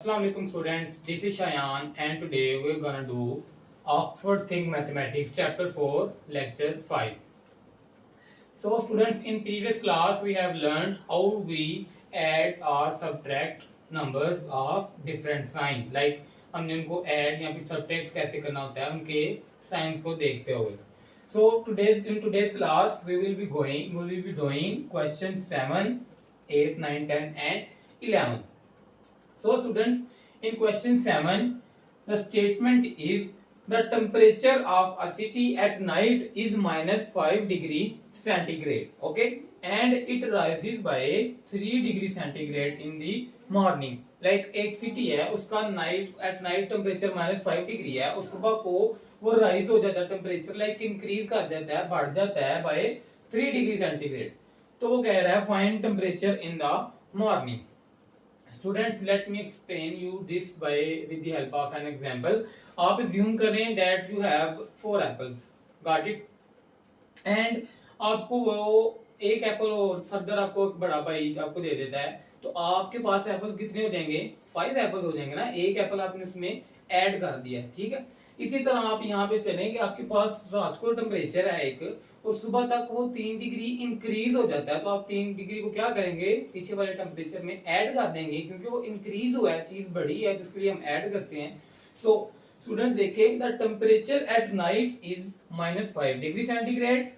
Assalamualaikum students, this is Shayan and today we're gonna do Oxford Think Mathematics chapter 4 lecture 5. So students, in previous class we have learned how we add or subtract numbers of different sign. Like हमने उनको add या फिर subtract कैसे करना होता है उनके signs को देखते हुए. So in today's class we will be doing questions 7, 8, 9, 10 and 11. So students, in question 7, the statement is the temperature of a city at night is minus 5 degree centigrade, okay, and it rises by 3 degree centigrade in the morning. Like एक city है उसका at night temperature minus 5 degree है और सुबह को वो rise हो जाता है temperature, like increase कर जाता है, बढ़ जाता है by 3 degree centigrade. तो वो कह रहा है find temperature in the morning. Students, let me explain you this by with the help of an example. आप assume करें that you have 4 apples, got it? And आपको वो एक एप्पल और फर्दर आपको एक बड़ा भाई आपको दे देता है, तो आपके पास एप्पल कितने हो जाएंगे? 5 एप्पल हो जाएंगे ना. एक एप्पल आपने उसमें ऐड कर दिया है, ठीक है. इसी तरह आप यहाँ पे चलें कि आपके पास रात को टेम्परेचर है एक और सुबह तक वो 3 डिग्री इंक्रीज हो जाता है, तो आप 3 डिग्री को क्या करेंगे? पीछे वाले टेम्परेचर में ऐड कर देंगे, क्योंकि वो इंक्रीज हुआ है, चीज बढ़ी है, जिसके लिए हम ऐड करते हैं. सो स्टूडेंट देखें, the temperature at night is minus 5 degree centigrade.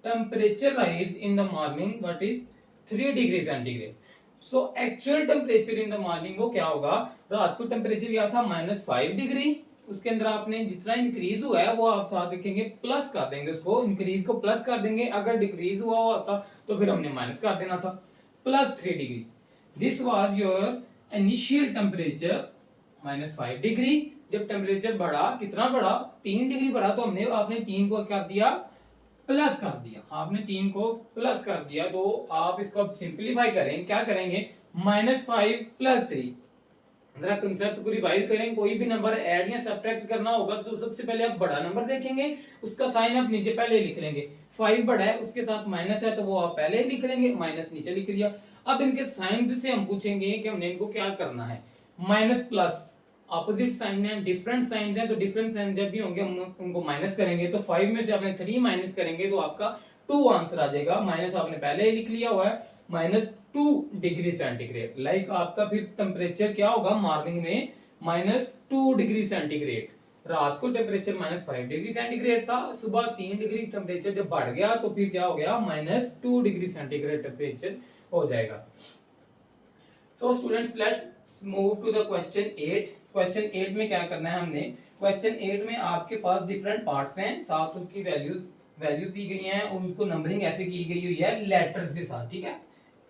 Temperature rise in the morning what is 3 degree centigrade. So actual temperature in the morning वो क्या होगा? रात को टेम्परेचर क्या था? -5 डिग्री. उसके अंदर आपने जितना इंक्रीज हुआ है वो आप साथ देखेंगे प्लस कर देंगे, उसको इंक्रीज को प्लस कर देंगे. अगर डिक्रीज हुआ होता तो फिर हमने माइनस कर देना था. +3 degree. This was your initial temperature -5 degree. जब टेम्परेचर बढ़ा, कितना बढ़ा? 3 डिग्री बढ़ा, तो हमने आपने 3 को कर दिया प्लस कर दिया. आपने 3 को प्लस कर दिया. तो आप इसको सिंपलीफाई करें, क्या करेंगे? -5 + 3. जरा कंसेप्ट को रिवाइज करें. कोई भी नंबर ऐड या सब्ट्रैक्ट करना होगा तो सबसे पहले आप बड़ा नंबर देखेंगे, उसका साइन आप नीचे पहले लिख लेंगे. 5 बड़ा है, उसके साथ माइनस है, तो वो आप पहले लिख लेंगे, माइनस नीचे लिख दिया. अब इनके साइन से हम पूछेंगे कि हमने इनको क्या करना है. माइनस प्लस ऑपोजिट साइन है, डिफरेंट साइन है, तो डिफरेंट साइन जब भी होंगे हम उनको माइनस करेंगे. तो 5 में से आपने 3 माइनस करेंगे तो आपका 2 आंसर आ जाएगा. माइनस आपने पहले ही लिख लिया हुआ है, -2 डिग्री सेंटीग्रेड. लाइक आपका फिर टेम्परेचर क्या होगा मॉर्निंग में? -2 डिग्री सेंटीग्रेड. रात को टेम्परेचर -5 डिग्री सेंटीग्रेड था, सुबह 3 डिग्री टेम्परेचर जब बढ़ गया तो फिर क्या हो गया? -2 डिग्री सेंटीग्रेड टेम्परेचर हो जाएगा. So students, let's move to the question 8. Question 8 में क्या करना है हमने? क्वेश्चन 8 में आपके पास डिफरेंट पार्ट्स हैं, साथ उनकी वैल्यूज दी गई हैं, उनको नंबरिंग ऐसे की गई हुई है लेटर्स के साथ, ठीक है,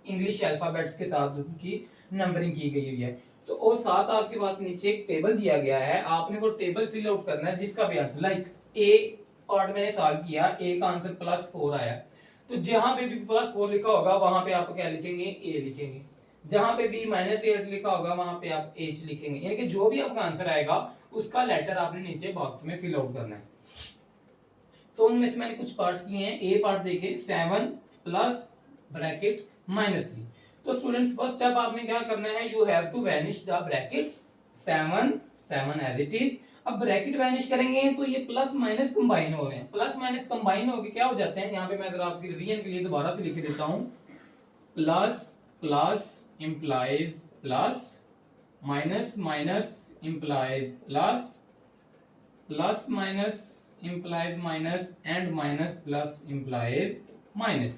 इंग्लिश अल्फाबेट्स के साथ उनकी नंबरिंग की गई हुई है. तो और साथ आपके पास नीचे एक टेबल दिया गया है, आपने वो टेबल फिल आउट करना है जिसका भी आंसर, लाइक ए पार्ट मैंने सॉल्व किया, ए का आंसर +4 आया, तो जहां पे भी +4 लिखा होगा वहां पे आप क्या लिखेंगे? ए लिखेंगे. जहां पे भी -8 लिखा होगा वहां पे आप H लिखेंगे. यानी कि जो भी आपका आंसर आएगा उसका लेटर आपने नीचे बॉक्स में फिल आउट करना है. तो उनमें से मैंने कुछ पार्ट्स किए हैं. ए पार्ट देखें, 7 प्लस ब्रैकेट -3. तो स्टूडेंट्स, फर्स्ट स्टेप आपने क्या करना है? You have to vanish the brackets. 7 as it is. अब ब्रैकेट वैनिश करेंगे तो ये प्लस माइनस कंबाइन हो रहे हैं. प्लस माइनस कंबाइन होके क्या हो जाते हैं? यहाँ पे मैं अगर आपकी रिवीजन के लिए दोबारा से लिख देता हूँ. Plus plus implies plus, minus minus implies plus, plus minus implies minus and minus plus implies minus.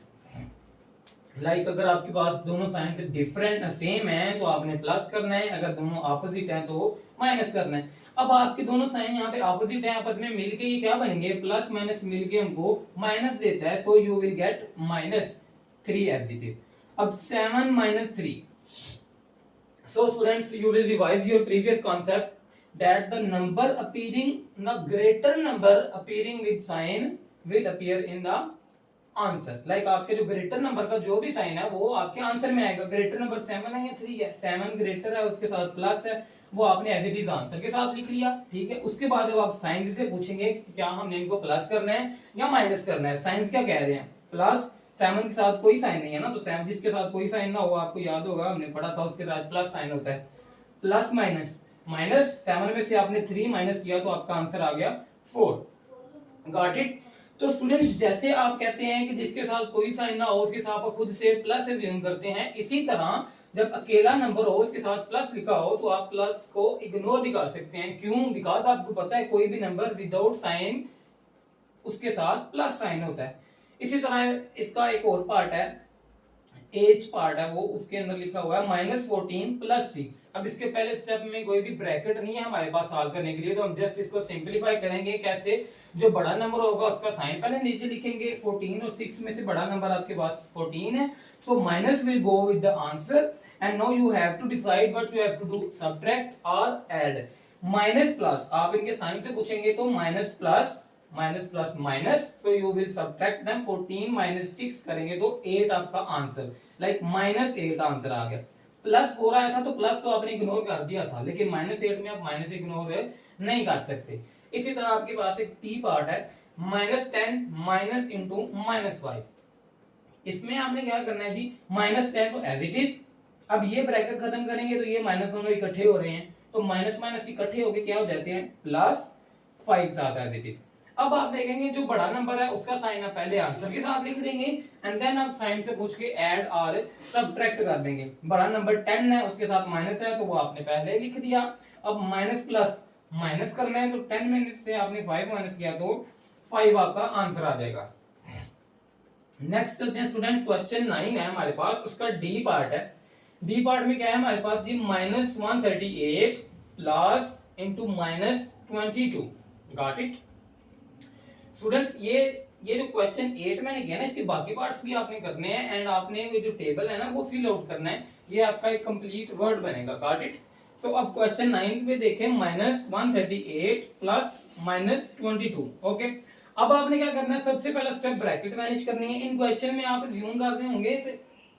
Like अगर आपके पास दोनों साइन से डिफरेंट सेम है तो आपने प्लस करना है, अगर दोनों ऑपोजिट हैं तो माइनस करना है. अब आपके दोनों साइन यहाँ पे ऑपोजिट हैं, आपस में मिलके ये क्या बनेंगे? प्लस माइनस मिलके हमको माइनस देता है, so you will get -3 as it is. अब 7 - 3. So students, you will revise your previous concept that the number appearing, the greater number appearing with sign will appear in the answer. Like आपके जो greater number का जो भी sign है वो आपके answer में आएगा. greater number 7 है या 3 है? 7 greater है, उसके साथ प्लस है, वो आपने एज इट इज आंसर के साथ लिख लिया, ठीक है. उसके बाद जब आप साइंस से पूछेंगे कि क्या हमने इनको प्लस करना है या माइनस करना है, साइंस क्या कह रहे हैं? प्लस. 7 के साथ कोई साइन नहीं है ना, तो 7 जिसके साथ कोई साइन ना हो, आपको याद होगा हमने पढ़ा था, उसके साथ प्लस साइन होता है. प्लस माइनस, माइनस 7 में से आपने 3 माइनस किया तो आपका आंसर आ गया 4। Got it. तो स्टूडेंट्स जैसे आप कहते हैं कि जिसके साथ कोई साइन ना हो उसके साथ आप खुद से प्लस एज्यूम करते हैं, इसी तरह जब अकेला नंबर हो उसके साथ प्लस लिखा हो तो आप प्लस को इग्नोर भी कर सकते हैं। क्यों? बिकॉज आपको पता है कोई भी नंबर विदाउट साइन उसके साथ प्लस साइन होता है। इसी तरह इसका एक और पार्ट है, एच पार्ट है, वो उसके अंदर लिखा हुआ है -14 + 6। अब इसके पहले स्टेप में कोई भी ब्रैकेट नहीं है हमारे पास सॉल्व करने के लिए, तो हम जस्ट इसको सिंपलीफाई करेंगे। कैसे? जो बड़ा नंबर होगा उसका साइन पहले नीचे लिखेंगे। 14 और 6 में से बड़ा नंबर आपके पास 14 है, so minus will go with the answer and now you have to decide what you have to do, subtract और ऐड। माइनस प्लस आप इनके साइन से पूछेंगे तो माइनस प्लस माइनस, तो यू विल सब्ट्रैक्ट देम। 14 - 6 करेंगे तो 8 आपका आंसर, लाइक -8 आंसर आ गया। +4 आया था तो प्लस तो आपने इग्नोर कर दिया था, लेकिन -8 में आप माइनस इग्नोर नहीं कर सकते। इसी तरह आपके पास एक टी पार्ट है, -10 माइनस इंटू -5। इसमें आपने क्या करना है जी, -10 तो एज इट इज। अब ये ब्रैकेट खत्म करेंगे तो ये माइनस दोनों इकट्ठे हो रहे हैं, तो माइनस माइनस इकट्ठे होके क्या हो जाते हैं, +5 आता है एज इट इज। अब आप देखेंगे जो बड़ा नंबर है उसका साइन आप पहले आंसर के साथ लिख देंगे एंड देन आप साइन से पूछ के ऐड और सब्ट्रैक्ट कर देंगे। बड़ा नंबर 10 है उसके साथ माइनस है तो वो आपने पहले लिख दिया। अब माइनस प्लस माइनस करना है तो 10 में से आपने 5 माइनस किया तो 5 आपका आंसर आ जाएगा। नेक्स्ट चलते हैं स्टूडेंट, क्वेश्चन 9 है हमारे पास, उसका डी पार्ट है। डी पार्ट में क्या है हमारे पास जी, -138 plus into -22। Got it students. ये जो क्वेश्चन 8 मैंने किया ना, इसके बाकी पार्ट्स भी आपने करने हैं एंड आपने ये जो टेबल है ना वो फिल आउट करना है, ये आपका एक कंप्लीट वर्ड बनेगा। Got it. सो अब क्वेश्चन 9 पे देखें, -138 प्लस -22। ओके, अब आपने क्या करना है, सबसे पहला स्टेप ब्रैकेट मैनेज करनी है। इन क्वेश्चन में आप रिज्यूम कर रहे होंगे तो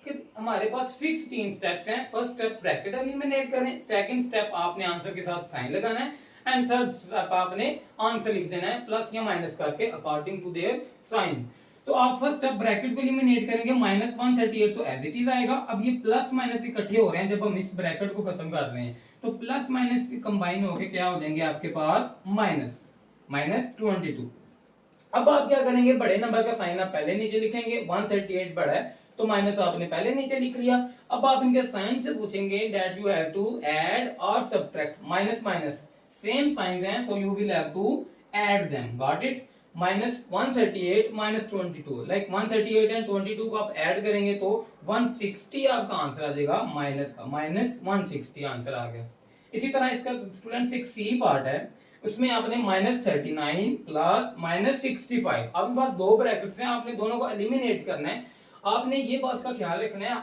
कि हमारे पास फिक्स 3 स्टेप्स हैं। फर्स्ट स्टेप ब्रैकेट एलिमिनेट करें, सेकंड स्टेप आपने आंसर के साथ साइन लगाना है एंड थर्ड स्टेप आपने आंसर लिख देना है प्लस या माइनस करके अकॉर्डिंग टू देयर साइंस। तो आप फर्स्ट स्टेप ब्रैकेट को एलिमिनेट करेंगे, -138 तो एज इट इज आएगा। अब ये प्लस माइनस इकट्ठे हो रहे हैं, जब हम इस ब्रैकेट को खत्म कर रहे हैं तो प्लस माइनस कंबाइन होके क्या हो जाएंगे आपके पास, -22। अब आप क्या करेंगे, बड़े नंबर का साइन आप पहले नीचे लिखेंगे। 138 बड़ा है तो माइनस आपने पहले नीचे लिख लिया। अब आप इनके साइन से पूछेंगे that you have to add और subtract. Minus minus same sign हैं, so you will have to add them. Got it. -138 -22, like 138 and 22 को आप ऐड करेंगे तो 160 आपका आंसर आ जाएगा, माइनस का -160 आंसर आ गया। इसी तरह इसका स्टूडेंट्स एक सी पार्ट है, उसमें आपने -39 प्लस -65। आपके पास दो ब्रैकेट्स हैं, आपने दोनों को एलिमिनेट करना है। आपने ये बात का ख्याल रखना है,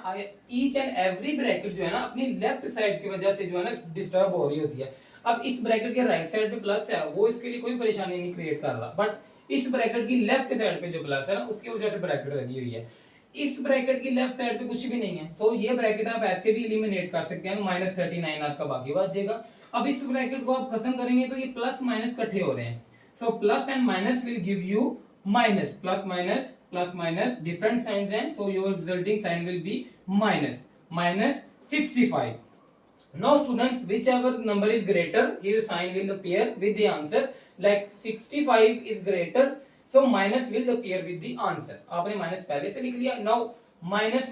ईच एंड एवरी ब्रैकेट जो है ना अपनी लेफ्ट साइड की वजह से जो है ना डिस्टर्ब हो रही होती है। अब इस ब्रैकेट के राइट साइड पे प्लस है, वो इसके लिए कोई परेशानी नहीं क्रिएट कर रहा, बट इस ब्रैकेट की लेफ्ट साइड पे जो प्लस है ना उसकी वजह से ब्रैकेट लगी हुई है। इस ब्रैकेट की लेफ्ट साइड पे कुछ भी नहीं है, तो ये ब्रैकेट आप ऐसे भी एलिमिनेट कर सकते हैं। -39 आपका बाकी बच जाएगा। अब इस ब्रैकेट को आप खत्म करेंगे तो ये प्लस माइनस इकट्ठे हो रहे हैं, so plus and minus will give you minus. Plus minus different signs हैं, so your resulting sign will be -65। Now students, whichever number is greater, his sign will appear with the answer. Like 65 is greater, so minus will appear with the answer. आपने minus पहले से लिख लिया। Now minus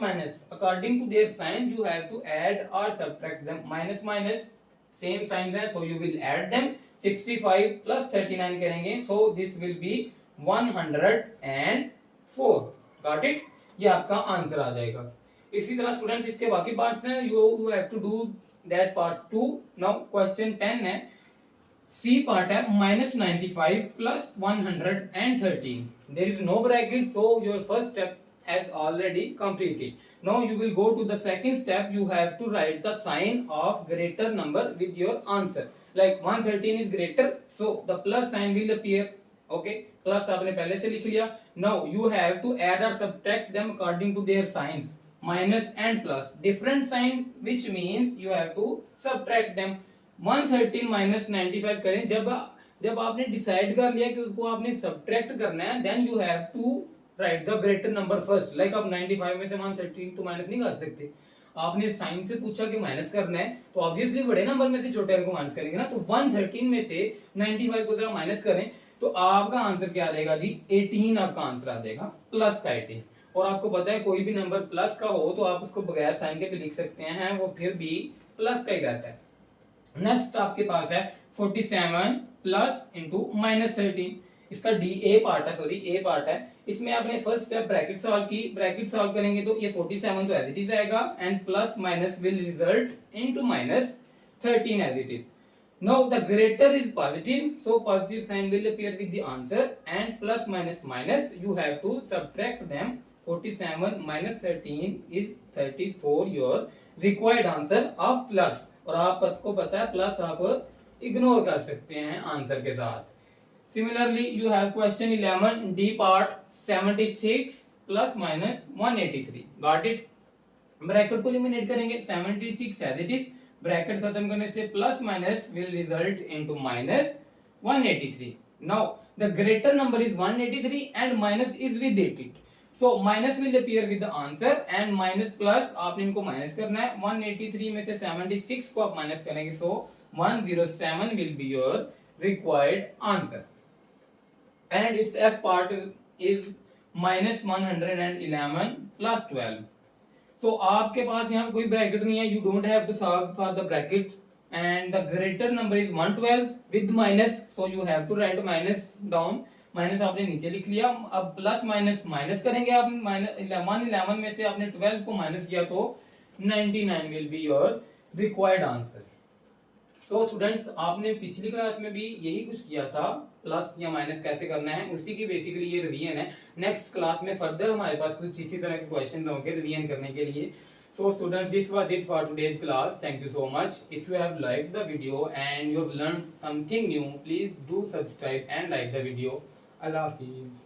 according to their sign you have to add or subtract them. Minus same signs हैं, so you will add them. 65 plus 39 करेंगे, so this will be 104. Got it? ये आपका answer आ जाएगा। इसी तरह स्टूडेंट्स इसके बाकी पार्ट्स हैं, you have to do that parts too. Now question 10 है, C part है, -95 plus 113. There is no bracket, so your first step has already completed. Now you will go to the second step. You have to write the sign of greater number with your answer. Like 113 is greater, so the plus sign will appear. Okay, plus आपने पहले से लिख लिया। Now you have to add or subtract them according to their signs. Minus and plus different signs, which means you have to subtract them. 113 minus 95 करें। जब आपने decide कर लिया कि उसको आपने सब्ट्रैक्ट करना है, then you have to write the greater number first. Like आप 95 में से 113 तो माइनस नहीं कर सकते, आपने साइन से पूछा कि माइनस करना है, तो ऑब्वियसली बड़े नंबर में से छोटे अंक को माइनस करेंगे ना। तो 113 में से 95 को जरा माइनस करें तो आपका आंसर क्या आ जाएगा जी, 18 आपका आंसर आ जाएगा, प्लस का 18। और आपको पता है कोई भी नंबर प्लस का हो तो आप उसको बगैर साइन के भी लिख सकते हैं, वो फिर भी प्लस का ही रहता है। नेक्स्ट आपके पास है 47 प्लस इंटू माइनस 13। इसका डी ए पार्ट है, सॉरी ए पार्ट है। इसमें आपने फर्स्ट स्टेप ब्रैकेट सॉल्व की, ब्रैकेट सॉल्व करेंगे तो ये 47 तो एज इट इज आएगा and plus minus will result into minus 13 as it is. Now the greater is positive, so positive sign will appear with the answer, and plus minus minus you have to subtract them. 47 minus 13 is 34, your required answer of plus। और आपको पता है plus आप ignore कर सकते हैं answer के साथ। Similarly you have question 11 D part 76 plus minus 183, got it। Bracket को एलिमिनेट करेंगे, 76 एज इट इज, ब्रैकेट खत्म करने से plus minus will result into minus 183। Now the greater number is 183 and minus is with it, so minus will appear with the answer and minus plus आपने इनको minus करना है। 183 में से 76 को आप माइनस करेंगे, so 107 will be your required answer and it's f part is minus 111 plus 12। So आपके पास यहाँ कोई ब्रैकेट नहीं है, you don't have to solve for the bracket and the greater number is 112 with minus, so you have to write minus down. Minus आपने नीचे लिख लिया, अब प्लस माइनस माइनस करेंगे आप, 111 में से आपने 12 को माइनस किया तो 99 will be your required answer. So students आपने पिछली क्लास में भी यही कुछ किया था, प्लस या माइनस कैसे करना है उसी की बेसिकली ये रिवीजन है। नेक्स्ट क्लास में फर्दर हमारे पास कुछ इसी तरह के क्वेश्चन होंगे रिवीजन करने के लिए। So students this was it for today's class, thank you so much. If you have liked the video and you have learned something new, please do subscribe and like the video. Allah Hafiz.